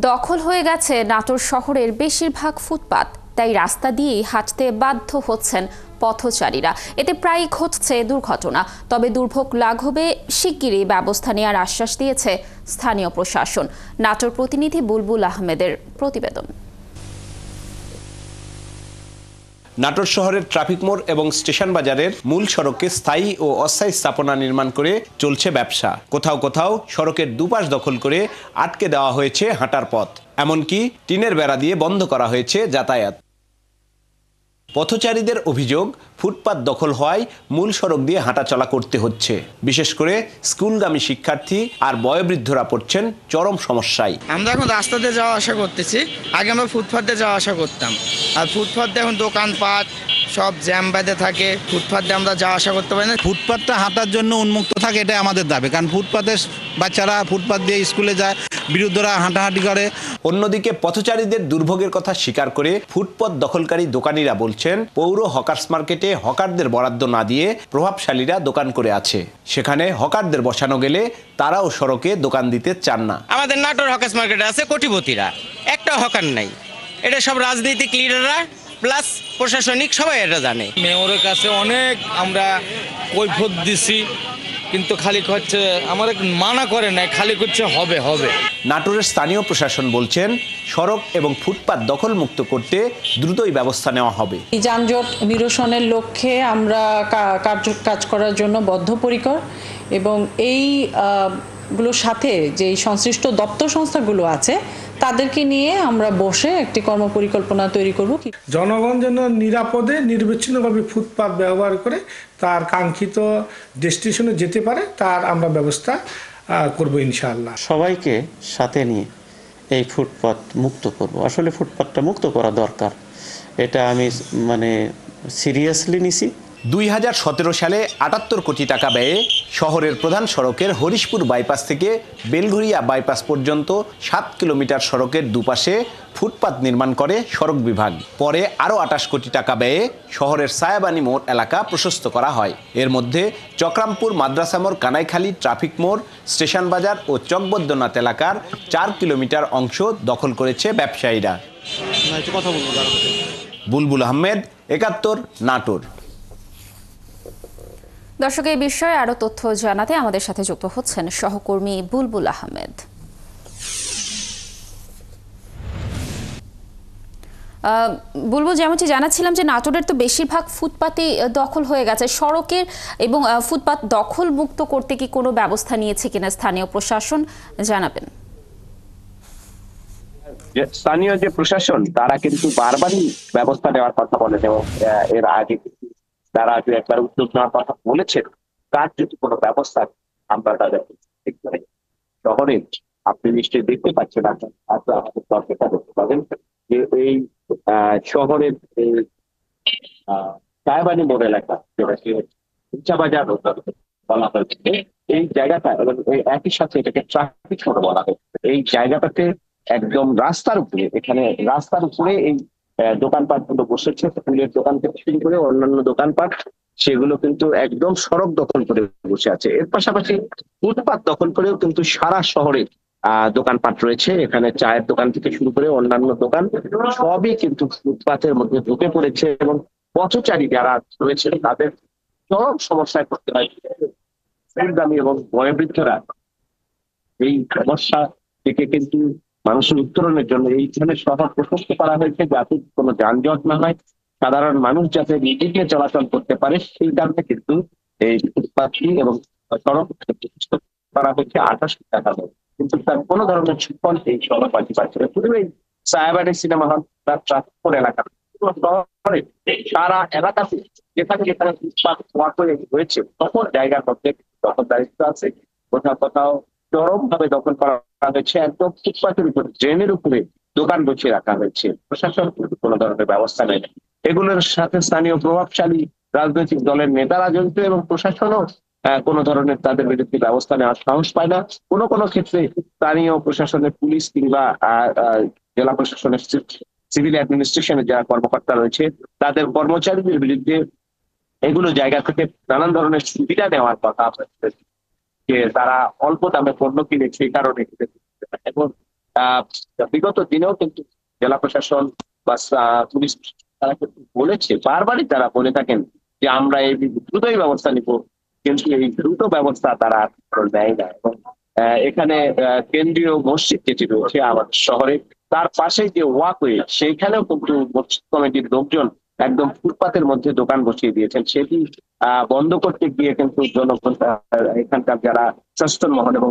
দখল হয়ে গেছে নাটোর শহরের বেশিরভাগ ফুটপাত, তাই রাস্তা দিয়েই হাঁটতে বাধ্য হচ্ছেন পথচারীরা। এতে প্রায়ই ঘটছে দুর্ঘটনা। তবে দুর্ভোগ লাঘবে শিগগিরই ব্যবস্থা নেওয়ার আশ্বাস দিয়েছে স্থানীয় প্রশাসন। নাটোর প্রতিনিধি বুলবুল আহমেদের প্রতিবেদন। নাটোর শহরের ট্রাফিক মোড় এবং স্টেশন বাজারের মূল সড়কে স্থায়ী ও অস্থায়ী স্থাপনা নির্মাণ করে চলছে ব্যবসা। কোথাও কোথাও সড়কের দুপাশ দখল করে আটকে দেওয়া হয়েছে হাঁটার পথ, এমনকি টিনের বেড়া দিয়ে বন্ধ করা হয়েছে যাতায়াত। পথচারীদের অভিযোগ, ফুটপাত দখল হওয়ায় মূল সড়ক দিয়ে হাঁটাচলা করতে হচ্ছে। বিশেষ করে স্কুলগামী শিক্ষার্থী আর বয়োবৃদ্ধরা পড়ছেন চরম সমস্যায়। আমরা এখন রাস্তাতে যাওয়া আসা করতেছি, আগে আমরা ফুটপাতে যাওয়া আসা করতাম, আর ফুটপাতে এখন দোকানপাট সব জ্যাম বেঁধে থাকে, ফুটপাতে আমরা যাওয়া আসা করতে পারি না। ফুটপাতটা হাঁটার জন্য উন্মুক্ত থাকে, এটাই আমাদের দাবি, কারণ ফুটপাতে বাচ্চারা ফুটপাত দিয়ে স্কুলে যায়, বিরুদ্ধরা হাঁটাহাঁটি করে। অন্যদিকে পথচারীদের দুর্ভোগের কথা স্বীকার করে ফুটপথ দখলকারী দোকানিরা বলছেন, পৌর হকার্স মার্কেটে হকারদের বরাদ্দ না দিয়ে প্রভাবশালীরা দোকান করে আছে। সেখানে হকারদের বসানো গেলে তারাও সড়কে দোকান দিতে চান না। আমাদের নাটোর হকার্স মার্কেটে আছে কোটিপতিরা, একটা হকার নাই। এটা সব রাজনৈতিক লিডাররা প্লাস প্রশাসনিক সবাই এটা জানে। মেয়রের কাছে অনেক আমরা কৈফিয়ত দিছি, কিন্তু খালি হচ্ছে আমার মানা করে নাই, খালি করছে হবে হবে। নাটোরের স্থানীয় প্রশাসন বলছেন, সড়ক এবং ফুটপাত দখল মুক্ত করতে দ্রুতই ব্যবস্থা নেওয়া হবে। যানজট নিরসনের লক্ষ্যে আমরা কাজ করার জন্য বদ্ধপরিকর, এবং এই গুলোর সাথে যে সংশ্লিষ্ট দপ্তর সংস্থাগুলো আছে তাদেরকে নিয়ে আমরা বসে একটি কর্মপরিকল্পনা তৈরি করব। জনগণ যেন নিরাপদে নির্বিচ্ছিন্নভাবে ফুটপাত ব্যবহার করে তার কাঙ্ক্ষিত ডেস্টিনেশনে যেতে পারে, তার আমরা ব্যবস্থা করব ইনশাআল্লাহ। সবাইকে সাথে নিয়ে এই ফুটপাত মুক্ত করব। আসলে ফুটপাতটা মুক্ত করা দরকার, এটা আমি সিরিয়াসলি নিছি। 2017 সালে 78 কোটি টাকা ব্যয়ে শহরের প্রধান সড়কের হরিশপুর বাইপাস থেকে বেলঘরিয়া বাইপাস পর্যন্ত 7 কিলোমিটার সড়কের দুপাশে ফুটপাত নির্মাণ করে সড়ক বিভাগ। পরে আরও 28 কোটি টাকা ব্যয়ে শহরের সায়াবানী মোড় এলাকা প্রশস্ত করা হয়। এর মধ্যে চক্রামপুর মাদ্রাসা মোড়, কানাইখালী ট্রাফিক মোড়, স্টেশন বাজার ও চকবদ্যনাথ এলাকার 4 কিলোমিটার অংশ দখল করেছে ব্যবসায়ীরা। বুলবুল আহমেদ, 71, নাটোর। দর্শক, এই বিষয়ে আরো তথ্য জানাতে আমাদের সাথে যুক্ত হচ্ছেন সহকর্মী বুলবুল আহমেদ। বুলবুল, যেমনটি জানাচ্ছিলাম যে নাটোরের তো বেশিরভাগ ফুটপাতই দখল হয়ে গেছে। সড়কের এবং ফুটপাত দখল মুক্ত করতে কি কোনো ব্যবস্থা নিয়েছে কিনা স্থানীয় প্রশাসন, জানাবেন। স্থানীয় যে প্রশাসন তারা কিন্তু বারবারই ব্যবস্থা নেওয়ার কথা বলেন, এবং এর আগে তারা একবার উদ্যোগ নেওয়ার কথা বলেছেন। তার যদি কোনো ব্যবস্থা আমরা তাদের শহরে, আপনি নিশ্চয়ই দেখতে পাচ্ছেন, দেখতে পাবেন যে এই শহরের সায়াবানী মোড় এলাকা, যেটাকে উচ্চা বাজার বলা হয়েছে, এই জায়গাটা এবং একই সাথে এটাকে ট্রাফিক মোড় বলা হয়েছে। এই জায়গাটাতে একদম রাস্তার উপরে, এখানে রাস্তার উপরে এই দোকানপাট গুলো বসেছে। ফুলের দোকান থেকে শুরু করে অন্যান্য দোকানপাট, সেগুলো কিন্তু একদম সড়ক দখল করে বসে আছে। এর পাশাপাশি ফুটপাত দখল করেও কিন্তু সারা শহরে দোকানপাট রয়েছে। এখানে চায়ের দোকান থেকে শুরু করে অন্যান্য দোকান সবই কিন্তু ফুটপাতের মধ্যে ঢুকে পড়েছে, এবং পথচারী যারা রয়েছে তাদের চরম সমস্যায় পড়তে হয়। স্কুলগামী এবং বয়োবৃদ্ধরা এই সমস্যা থেকে কিন্তু মানুষের উত্তরণের জন্য এই ধরনের শহর প্রশস্ত করা হয়েছে, যাতে কোনো যানজট না হয়, সাধারণ মানুষ যাতে নিজেকে চলাচল করতে পারে, সেই কারণে কিন্তু এই ফুটপাতটি এবং সড়ক করা হয়েছে 28 কোটি টাকা, কিন্তু তার কোনো ধরনের সুফল এই শহরবাসী পাচ্ছে না। শুধু এই সায়াবানী সিনেমা হল, তার ট্রাফিক এলাকা, শহরে সারা এলাকাতে যেখানে যেখানে ফুটপাত হয়েছে তখন জায়গার মধ্যে দখল দায়িত্ব আছে। কোথাও কোথাও চরম ভাবে দখল করা হয়েছে, একদম ফুটপাতের উপরে, ড্রেনের উপরে দোকান বসিয়ে রাখা হয়েছে। প্রশাসন কোনো ধরনের ব্যবস্থা নেই। এগুলোর সাথে স্থানীয় প্রভাবশালী রাজনৈতিক দলের নেতারা জড়িত, এবং প্রশাসনও কোনো ধরনের তাদের বিরুদ্ধে ব্যবস্থা নেওয়ার সাহস পায় না। কোনো কোনো ক্ষেত্রে স্থানীয় প্রশাসনের পুলিশ কিংবা জেলা প্রশাসনের সিভিল অ্যাডমিনিস্ট্রেশনের যারা কর্মকর্তা রয়েছে তাদের কর্মচারীদের বিরুদ্ধে এগুলো জায়গা থেকে নানান ধরনের সুবিধা নেওয়ার কথা হচ্ছে, যে তারা অল্প দামে পণ্য কিনে সেই কারণে এবং বিগত দিনেও কিন্তু জেলা প্রশাসন বা পুলিশ তারা কিন্তু বলেছে, বারবারই তারা বলে থাকেন যে আমরা এই দ্রুতই ব্যবস্থা নিব, কিন্তু এই দ্রুত ব্যবস্থা তারা নেয় না। এবং এখানে কেন্দ্রীয় মসজিদ যেটি রয়েছে আমাদের শহরে, তার পাশে যে ওয়াকওয়ে, সেইখানেও কিন্তু মসজিদ কমিটির লোকজন একদম ফুটপাতের মধ্যে দোকান বসিয়ে দিয়েছেন। সেটি বন্ধ করতে গিয়ে কিন্তু জনগণ, এখানকার যারা সচেতন মহল এবং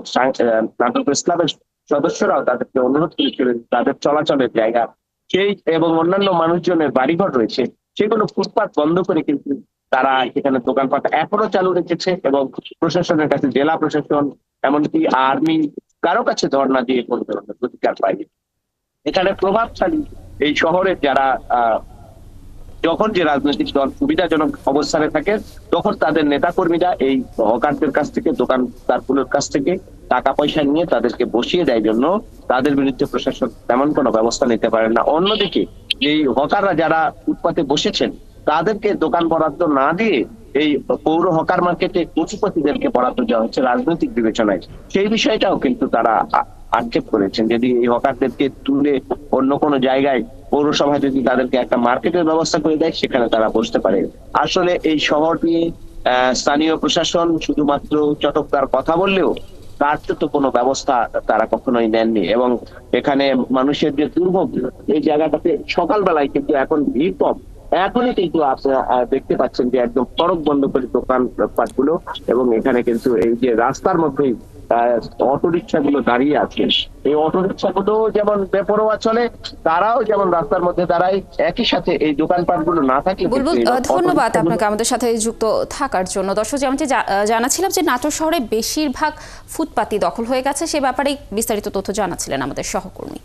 নাটক ইসলামের সদস্যরাও তাদেরকে অনুরোধ করেছিলেন তাদের চলাচলের জায়গা সেই এবং অন্যান্য মানুষজনের বাড়িঘর রয়েছে সেগুলো ফুটপাত বন্ধ করে কিন্তু তারা এখানে দোকানপাট এখনো চালু রেখেছে। এবং প্রশাসনের কাছে, জেলা প্রশাসন এমনকি আর্মি, কারো কাছে ধর্ণা দিয়ে কোনো ধরনের প্রতিকার পায়নি। এখানে প্রভাবশালী এই শহরের যারা যখন যে রাজনৈতিক দল সুবিধাজনক অবস্থানে থাকে, তখন তাদের নেতাকর্মীরা এই হকারদের কাছ থেকে, দোকানদারগুলোর কাছ থেকে টাকা পয়সা নিয়ে তাদেরকে বসিয়ে দেয় জন্য তাদের বিরুদ্ধে প্রশাসন তেমন কোনো ব্যবস্থা নিতে পারেন না। অন্যদিকে এই হকাররা যারা ফুটপাতে বসেছেন তাদেরকে দোকান বরাদ্দ না দিয়ে এই পৌর হকার মার্কেটে কোটিপতিদেরকে বরাদ্দ দেওয়া হচ্ছে রাজনৈতিক বিবেচনায়। সেই বিষয়টাও কিন্তু তারা আক্ষেপ করেছেন। যদি এই হকারদেরকে তুলে অন্য কোনো জায়গায় পৌরসভা যদি তাদেরকে একটা মার্কেটের ব্যবস্থা করে দেয়, সেখানে তারা বসতে পারে। আসলে এই শহর নিয়ে স্থানীয় প্রশাসন শুধুমাত্র চটকদার কথা বললেও কার্যত কোনো ব্যবস্থা তারা কখনোই নেননি। এবং এখানে মানুষের যে দুর্ভোগ, এই জায়গাটাতে সকালবেলায় কিন্তু এখন ভিড় কম, এখনই কিন্তু আপনারা দেখতে পাচ্ছেন যে একদম সড়ক বন্ধ করে দোকানপাটগুলো, এবং এখানে কিন্তু এই যে রাস্তার মধ্যেই অটোরিকশা গুলো দাঁড়িয়ে আছে। এই অটোরিকশা গুলো যেমন বেপরোয়া চলে, তারাও যেমন রাস্তার মধ্যে দাঁড়ায়, একই সাথে এই দোকানপাট গুলো না থাকলে। বুলবুল, ধন্যবাদ আপনাকে আমাদের সাথে যুক্ত থাকার জন্য। দর্শক, যেমনটি জানাছিলাম যে নাটোর শহরে বেশিরভাগ ফুটপাতই দখল হয়ে গেছে, সে ব্যাপারে বিস্তারিত তথ্য জানাচ্ছিলেন আমাদের সহকর্মী।